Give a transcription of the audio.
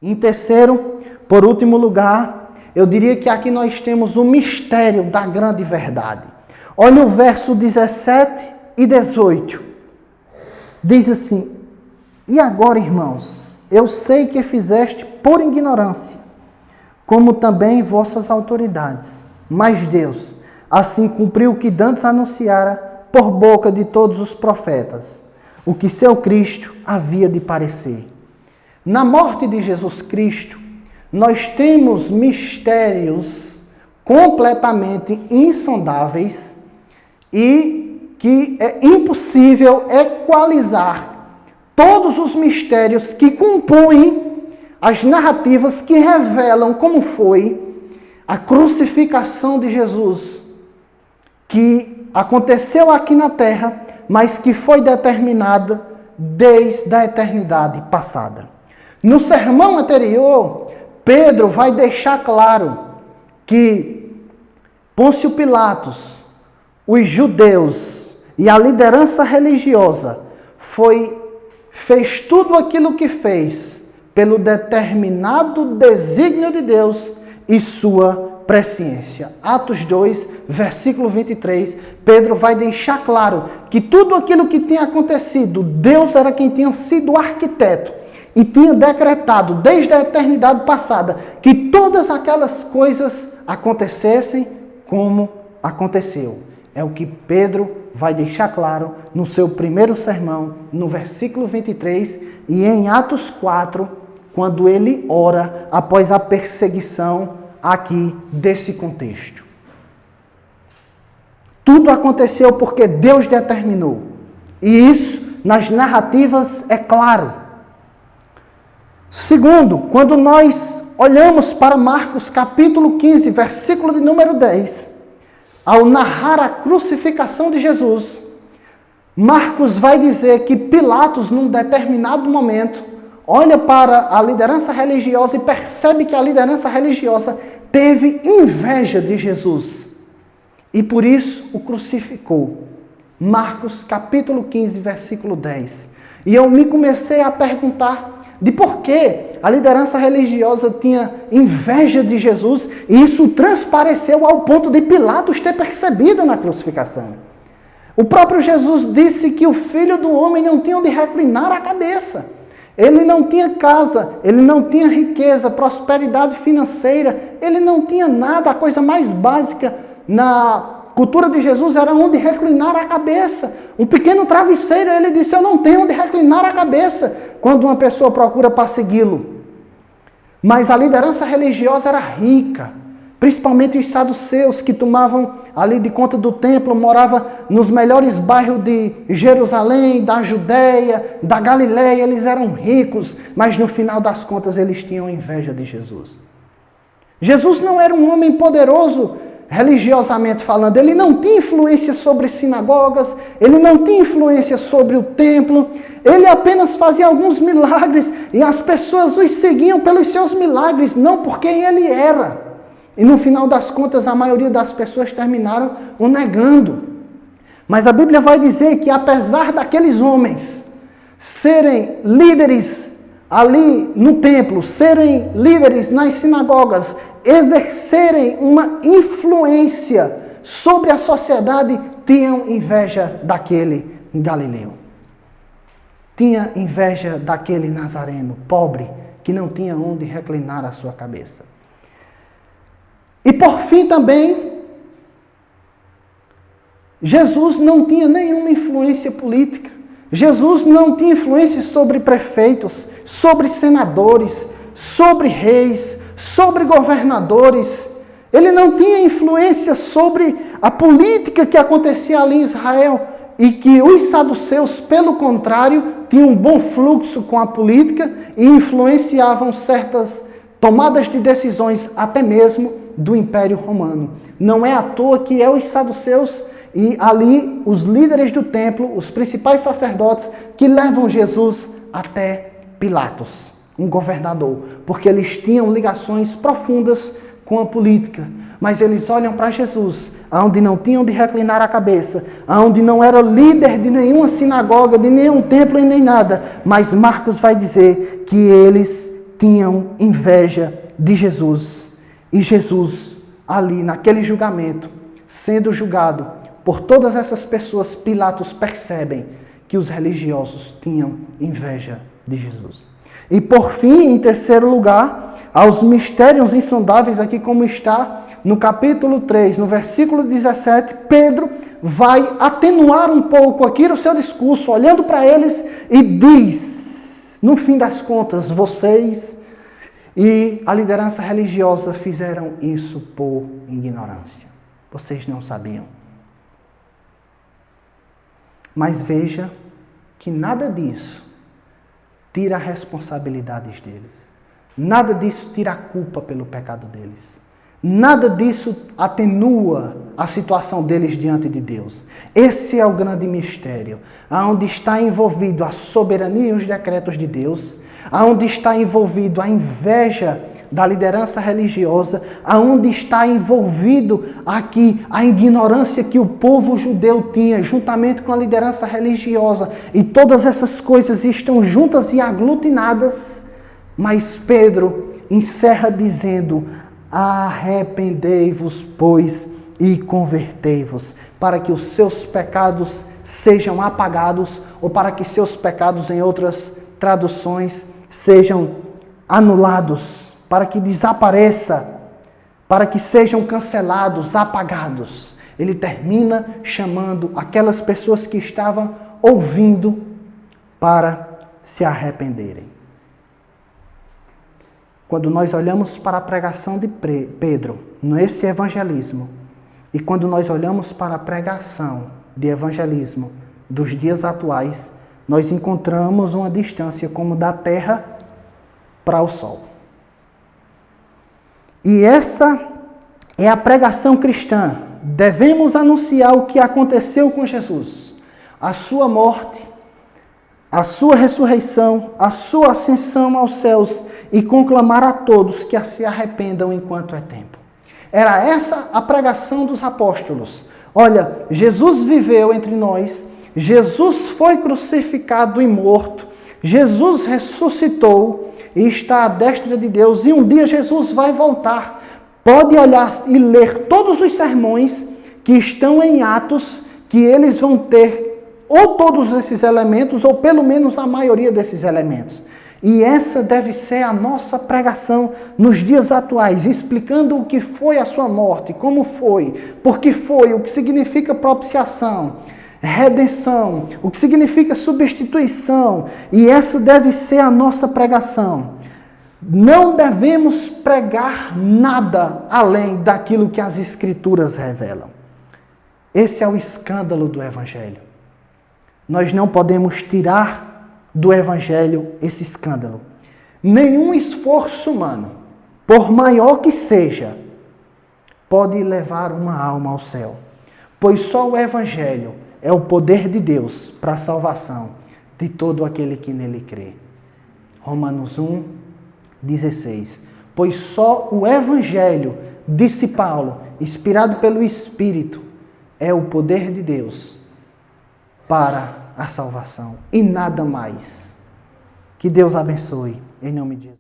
Em terceiro, por último lugar, eu diria que aqui nós temos o mistério da grande verdade. Olha o verso 17 e 18. Diz assim: e agora, irmãos, eu sei que fizeste por ignorância, como também vossas autoridades. Mas Deus assim cumpriu o que dantes anunciara por boca de todos os profetas, o que seu Cristo havia de parecer. Na morte de Jesus Cristo, nós temos mistérios completamente insondáveis e que é impossível equalizar todos os mistérios que compõem as narrativas que revelam como foi a crucificação de Jesus, que aconteceu aqui na terra, mas que foi determinada desde a eternidade passada. No sermão anterior, Pedro vai deixar claro que Pôncio Pilatos, os judeus e a liderança religiosa fez tudo aquilo que fez pelo determinado desígnio de Deus e sua presciência. Atos 2, versículo 23, Pedro vai deixar claro que tudo aquilo que tinha acontecido, Deus era quem tinha sido o arquiteto e tinha decretado desde a eternidade passada que todas aquelas coisas acontecessem como aconteceu. É o que Pedro vai deixar claro no seu primeiro sermão, no versículo 23, e em Atos 4, quando ele ora após a perseguição aqui desse contexto. Tudo aconteceu porque Deus determinou. E isso, nas narrativas, é claro. Segundo, quando nós olhamos para Marcos capítulo 15, versículo de número 10, ao narrar a crucificação de Jesus, Marcos vai dizer que Pilatos, num determinado momento, olha para a liderança religiosa e percebe que a liderança religiosa teve inveja de Jesus e por isso o crucificou. Marcos capítulo 15, versículo 10. E eu me comecei a perguntar de por que a liderança religiosa tinha inveja de Jesus, e isso transpareceu ao ponto de Pilatos ter percebido na crucificação. O próprio Jesus disse que o Filho do Homem não tinha onde reclinar a cabeça. Ele não tinha casa, ele não tinha riqueza, prosperidade financeira, ele não tinha nada. A coisa mais básica na cultura de Jesus era onde reclinar a cabeça. Um pequeno travesseiro, ele disse: eu não tenho onde reclinar a cabeça, quando uma pessoa procura para segui-lo. Mas a liderança religiosa era rica, principalmente os saduceus, que tomavam ali de conta do templo, moravam nos melhores bairros de Jerusalém, da Judéia, da Galileia. Eles eram ricos, mas no final das contas eles tinham inveja de Jesus. Jesus não era um homem poderoso religiosamente falando, ele não tinha influência sobre sinagogas, ele não tinha influência sobre o templo, ele apenas fazia alguns milagres e as pessoas os seguiam pelos seus milagres, não por quem ele era. E no final das contas, a maioria das pessoas terminaram o negando. Mas a Bíblia vai dizer que apesar daqueles homens serem líderes ali no templo, serem líderes nas sinagogas, exercerem uma influência sobre a sociedade, tinham inveja daquele galileu. Tinha inveja daquele nazareno, pobre, que não tinha onde reclinar a sua cabeça. E por fim também, Jesus não tinha nenhuma influência política. Jesus não tinha influência sobre prefeitos, sobre senadores, sobre reis, sobre governadores. Ele não tinha influência sobre a política que acontecia ali em Israel. E que os saduceus, pelo contrário, tinham um bom fluxo com a política e influenciavam certas tomadas de decisões, até mesmo do Império Romano. Não é à toa que os saduceus e ali os líderes do templo, os principais sacerdotes, que levam Jesus até Pilatos, um governador, porque eles tinham ligações profundas com a política. Mas eles olham para Jesus, onde não tinham de reclinar a cabeça, onde não era líder de nenhuma sinagoga, de nenhum templo e nem nada. Mas Marcos vai dizer que eles tinham inveja de Jesus. E Jesus, ali naquele julgamento, sendo julgado por todas essas pessoas, Pilatos percebem que os religiosos tinham inveja de Jesus. E por fim, em terceiro lugar, aos mistérios insondáveis, aqui como está no capítulo 3, no versículo 17, Pedro vai atenuar um pouco aqui o seu discurso, olhando para eles e diz, no fim das contas, vocês e a liderança religiosa fizeram isso por ignorância. Vocês não sabiam. Mas veja que nada disso tira a responsabilidade deles. Nada disso tira a culpa pelo pecado deles. Nada disso atenua a situação deles diante de Deus. Esse é o grande mistério, aonde está envolvido a soberania e os decretos de Deus, aonde está envolvido a inveja da liderança religiosa, aonde está envolvido aqui a ignorância que o povo judeu tinha, juntamente com a liderança religiosa. E todas essas coisas estão juntas e aglutinadas, mas Pedro encerra dizendo: arrependei-vos, pois, e convertei-vos, para que os seus pecados sejam apagados, ou para que seus pecados, em outras traduções, sejam anulados, para que desapareça, para que sejam cancelados, apagados. Ele termina chamando aquelas pessoas que estavam ouvindo para se arrependerem. Quando nós olhamos para a pregação de Pedro, nesse evangelismo, e quando nós olhamos para a pregação de evangelismo dos dias atuais, nós encontramos uma distância como da terra para o sol. E essa é a pregação cristã. Devemos anunciar o que aconteceu com Jesus, a sua morte, a sua ressurreição, a sua ascensão aos céus, e conclamar a todos que se arrependam enquanto é tempo. Era essa a pregação dos apóstolos. Olha, Jesus viveu entre nós, Jesus foi crucificado e morto, Jesus ressuscitou e está à destra de Deus, e um dia Jesus vai voltar. Pode olhar e ler todos os sermões que estão em Atos, que eles vão ter ou todos esses elementos, ou pelo menos a maioria desses elementos. E essa deve ser a nossa pregação nos dias atuais, explicando o que foi a sua morte, como foi, por que foi, o que significa propiciação, redenção, o que significa substituição. E essa deve ser a nossa pregação. Não devemos pregar nada além daquilo que as Escrituras revelam. Esse é o escândalo do Evangelho. Nós não podemos tirar do Evangelho esse escândalo. Nenhum esforço humano, por maior que seja, pode levar uma alma ao céu, pois só o Evangelho é o poder de Deus para a salvação de todo aquele que nele crê. Romanos 1:16. Pois só o Evangelho, disse Paulo, inspirado pelo Espírito, é o poder de Deus para a salvação e nada mais. Que Deus abençoe, em nome de Jesus.